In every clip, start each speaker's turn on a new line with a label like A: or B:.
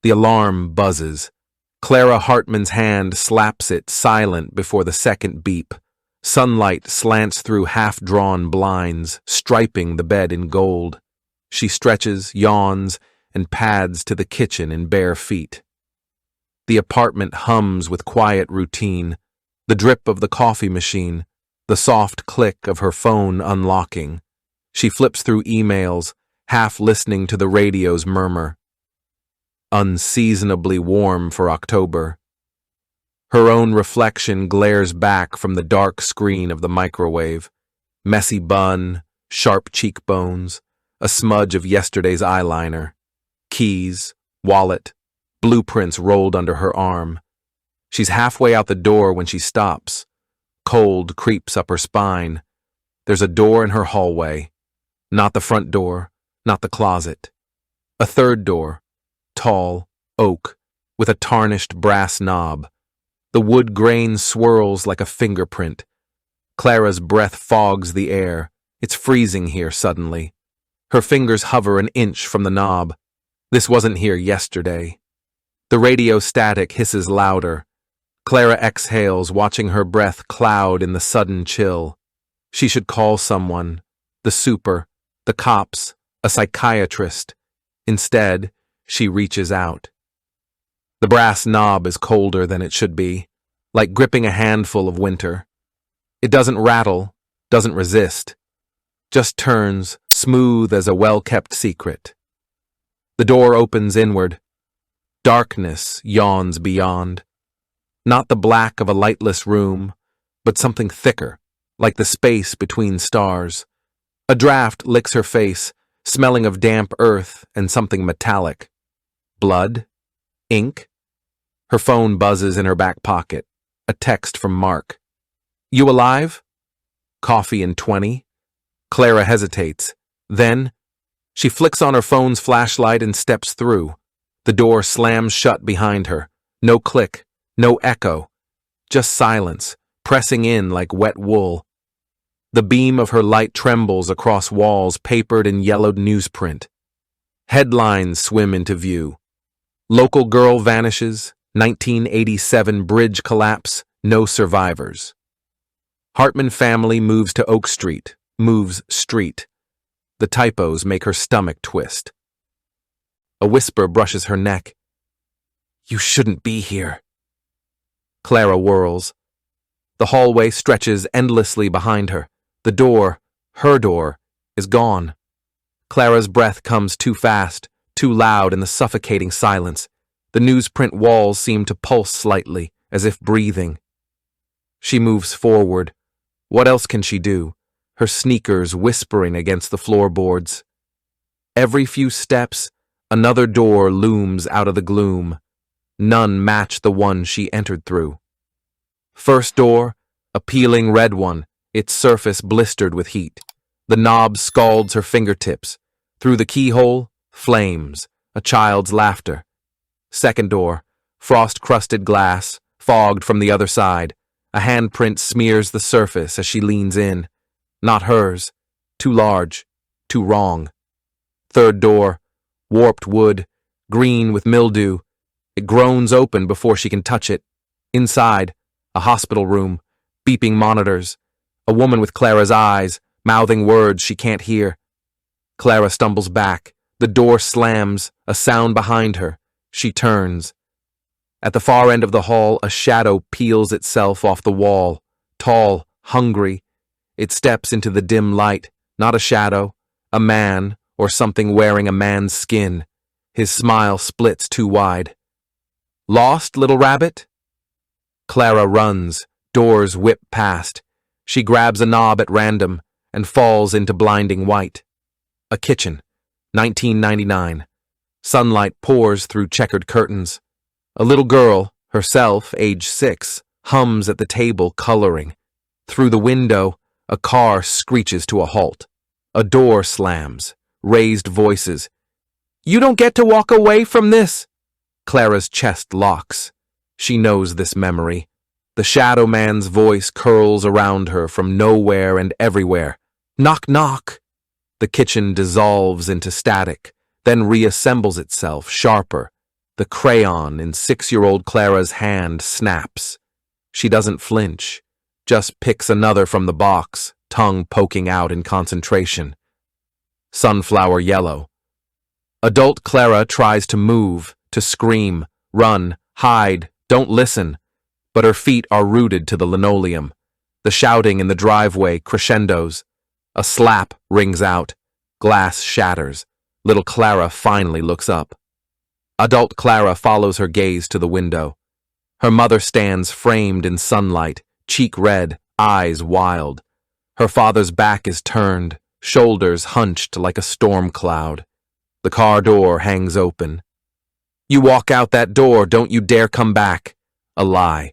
A: The alarm buzzes. Clara Hartman's hand slaps it silent before the second beep. Sunlight slants through half-drawn blinds, striping the bed in gold. She stretches, yawns, and pads to the kitchen in bare feet. The apartment hums with quiet routine, the drip of the coffee machine, the soft click of her phone unlocking. She flips through emails, half listening to the radio's murmur. Unseasonably warm for October. Her own reflection glares back from the dark screen of the microwave. Messy bun, sharp cheekbones, a smudge of yesterday's eyeliner. Keys, wallet, blueprints rolled under her arm. She's halfway out the door when she stops. Cold creeps up her spine. There's a door in her hallway. Not the front door, not the closet. A third door, tall, oak, with a tarnished brass knob. The wood grain swirls like a fingerprint. Clara's breath fogs the air. It's freezing here suddenly. Her fingers hover an inch from the knob. This wasn't here yesterday. The radio static hisses louder. Clara exhales, watching her breath cloud in the sudden chill. She should call someone. The super, the cops, a psychiatrist. Instead, she reaches out. The brass knob is colder than it should be, like gripping a handful of winter. It doesn't rattle, doesn't resist, just turns, smooth as a well-kept secret. The door opens inward. Darkness yawns beyond. Not the black of a lightless room, but something thicker, like the space between stars. A draft licks her face, smelling of damp earth and something metallic. Blood? Ink? Her phone buzzes in her back pocket. A text from Mark. You alive? Coffee in 20? Clara hesitates. Then, she flicks on her phone's flashlight and steps through. The door slams shut behind her. No click, no echo. Just silence, pressing in like wet wool. The beam of her light trembles across walls papered in yellowed newsprint. Headlines swim into view. Local girl vanishes, 1987 bridge collapse, no survivors. Hartman family moves to Oak Street, moves street. The typos make her stomach twist. A whisper brushes her neck. You shouldn't be here. Clara whirls. The hallway stretches endlessly behind her. The door, her door, is gone. Clara's breath comes too fast, too loud in the suffocating silence. The newsprint walls seem to pulse slightly, as if breathing. She moves forward. What else can she do? Her sneakers whispering against the floorboards. Every few steps, another door looms out of the gloom. None match the one she entered through. First door, a peeling red one, its surface blistered with heat. The knob scalds her fingertips. Through the keyhole, flames, a child's laughter. Second door, frost-crusted glass, fogged from the other side. A handprint smears the surface as she leans in. Not hers. Too large. Too wrong. Third door, warped wood, green with mildew. It groans open before she can touch it. Inside, a hospital room, beeping monitors. A woman with Clara's eyes, mouthing words she can't hear. Clara stumbles back. The door slams, a sound behind her. She turns. At the far end of the hall, a shadow peels itself off the wall, tall, hungry. It steps into the dim light, not a shadow, a man or something wearing a man's skin. His smile splits too wide. Lost, little rabbit? Clara runs, doors whip past. She grabs a knob at random and falls into blinding white. A kitchen, 1999. Sunlight pours through checkered curtains. A little girl, herself age 6, hums at the table, coloring. Through the window, a car screeches to a halt. A door slams. Raised voices. You don't get to walk away from this! Clara's chest locks. She knows this memory. The shadow man's voice curls around her from nowhere and everywhere. Knock, knock! The kitchen dissolves into static, then reassembles itself, sharper. The crayon in 6-year-old Clara's hand snaps. She doesn't flinch, just picks another from the box, tongue poking out in concentration. Sunflower yellow. Adult Clara tries to move, to scream, run, hide, don't listen, but her feet are rooted to the linoleum. The shouting in the driveway crescendos. A slap rings out. Glass shatters. Little Clara finally looks up. Adult Clara follows her gaze to the window. Her mother stands framed in sunlight, cheek red, eyes wild. Her father's back is turned, shoulders hunched like a storm cloud. The car door hangs open. "You walk out that door, don't you dare come back." A lie.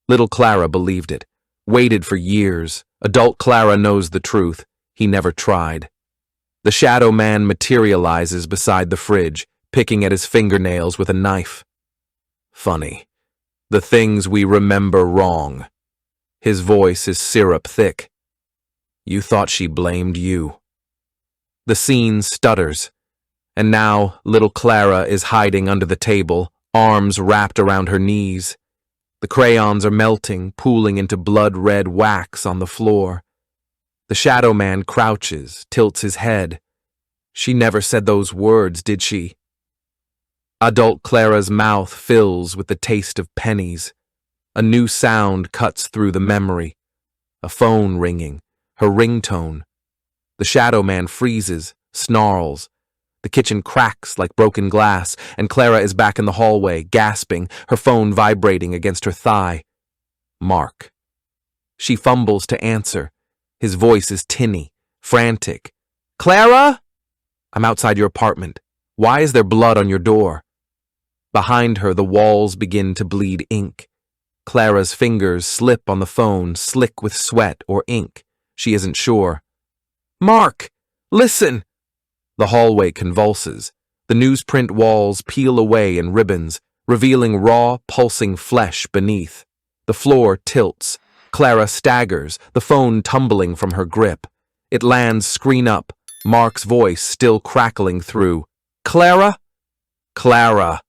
A: Little Clara believed it. Waited for years. Adult Clara knows the truth. He never tried. The shadow man materializes beside the fridge, picking at his fingernails with a knife. Funny. The things we remember wrong. His voice is syrup thick. You thought she blamed you. The scene stutters, and now little Clara is hiding under the table, arms wrapped around her knees. The crayons are melting, pooling into blood-red wax on the floor. The shadow man crouches, tilts his head. She never said those words, did she? Adult Clara's mouth fills with the taste of pennies. A new sound cuts through the memory. A phone ringing, her ringtone. The shadow man freezes, snarls. The kitchen cracks like broken glass, and Clara is back in the hallway, gasping, her phone vibrating against her thigh. Mark. She fumbles to answer. His voice is tinny, frantic. "Clara? I'm outside your apartment. Why is there blood on your door?" Behind her, the walls begin to bleed ink. Clara's fingers slip on the phone, slick with sweat or ink. She isn't sure. "Mark, listen!" The hallway convulses. The newsprint walls peel away in ribbons, revealing raw, pulsing flesh beneath. The floor tilts. Clara staggers, the phone tumbling from her grip. It lands screen up, Mark's voice still crackling through. "Clara? Clara!"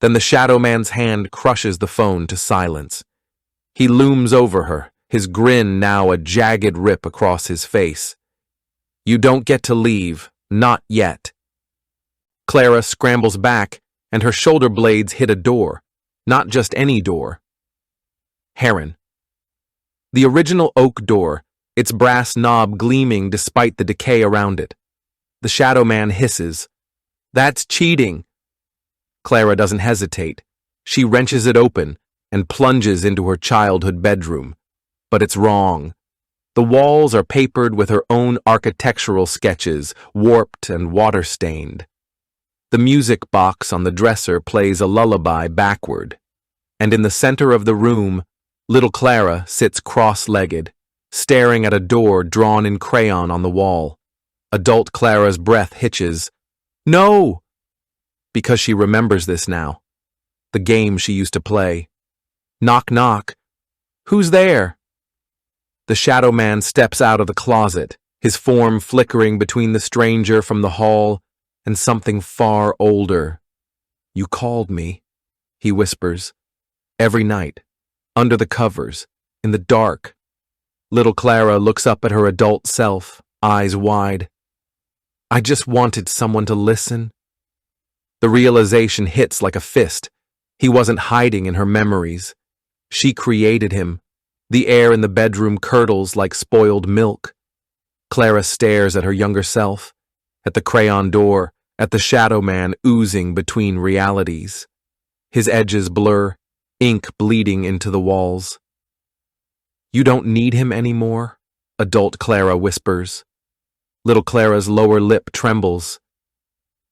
A: Then the shadow man's hand crushes the phone to silence. He looms over her, his grin now a jagged rip across his face. "You don't get to leave, not yet." Clara scrambles back, and her shoulder blades hit a door. Not just any door. Heron. The original oak door, its brass knob gleaming despite the decay around it. The shadow man hisses. "That's cheating." Clara doesn't hesitate. She wrenches it open and plunges into her childhood bedroom. But it's wrong. The walls are papered with her own architectural sketches, warped and water-stained. The music box on the dresser plays a lullaby backward. And in the center of the room, little Clara sits cross-legged, staring at a door drawn in crayon on the wall. Adult Clara's breath hitches. "No!" Because she remembers this now. The game she used to play. Knock, knock. "Who's there?" The shadow man steps out of the closet, his form flickering between the stranger from the hall and something far older. "You called me," he whispers. "Every night, under the covers, in the dark." Little Clara looks up at her adult self, eyes wide. "I just wanted someone to listen." The realization hits like a fist. He wasn't hiding in her memories. She created him. The air in the bedroom curdles like spoiled milk. Clara stares at her younger self, at the crayon door, at the shadow man oozing between realities. His edges blur, ink bleeding into the walls. "You don't need him anymore," adult Clara whispers. Little Clara's lower lip trembles.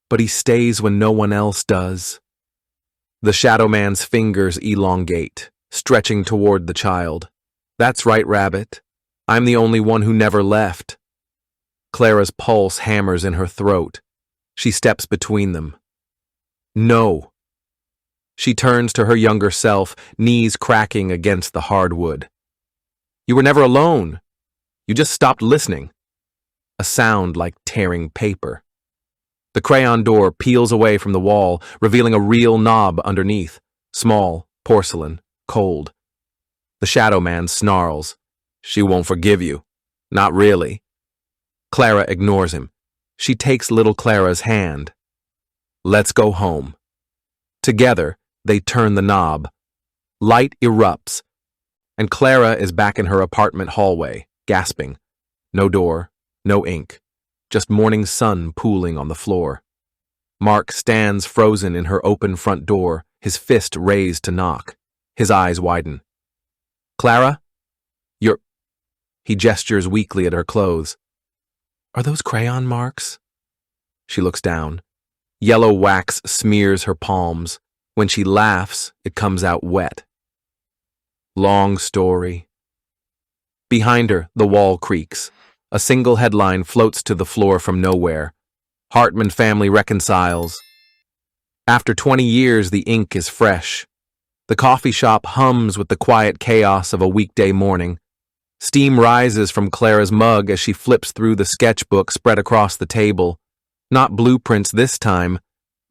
A: "But he stays when no one else does." The shadow man's fingers elongate, stretching toward the child. "That's right, Rabbit. I'm the only one who never left." Clara's pulse hammers in her throat. She steps between them. "No." She turns to her younger self, knees cracking against the hardwood. "You were never alone. You just stopped listening." A sound like tearing paper. The crayon door peels away from the wall, revealing a real knob underneath. Small, porcelain, cold. The shadow man snarls. She won't forgive you. Not really. Clara ignores him. She takes little Clara's hand. Let's go home. Together, they turn the knob. Light erupts, and Clara is back in her apartment hallway, gasping. No door, no ink, just morning sun pooling on the floor. Mark stands frozen in her open front door, his fist raised to knock. His eyes widen. Clara? You're... He gestures weakly at her clothes. Are those crayon marks? She looks down. Yellow wax smears her palms. When she laughs, it comes out wet. Long story. Behind her, the wall creaks. A single headline floats to the floor from nowhere. Hartman family reconciles. After 20 years, the ink is fresh. The coffee shop hums with the quiet chaos of a weekday morning. Steam rises from Clara's mug as she flips through the sketchbook spread across the table. Not blueprints this time,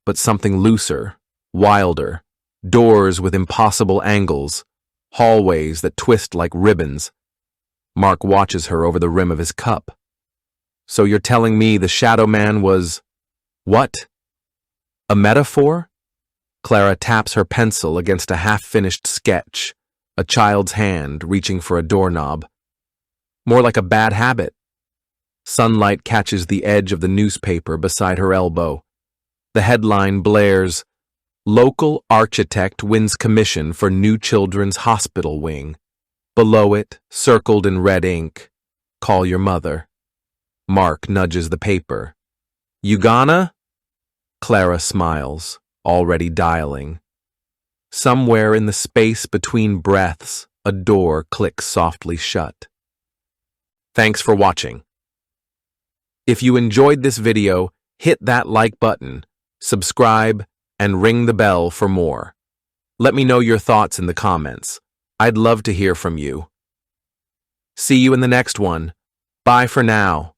A: but something looser, wilder. Doors with impossible angles. Hallways that twist like ribbons. Mark watches her over the rim of his cup. So you're telling me the shadow man was... what? A metaphor? Clara taps her pencil against a half-finished sketch, a child's hand reaching for a doorknob. More like a bad habit. Sunlight catches the edge of the newspaper beside her elbow. The headline blares, Local architect wins commission for new children's hospital wing. Below it, circled in red ink, call your mother. Mark nudges the paper. You gonna? Clara smiles, already dialing. Somewhere in the space between breaths, a door clicks softly shut. Thanks for watching. If you enjoyed this video, hit that like button, subscribe, and ring the bell for more. Let me know your thoughts in the comments. I'd love to hear from you. See you in the next one. Bye for now.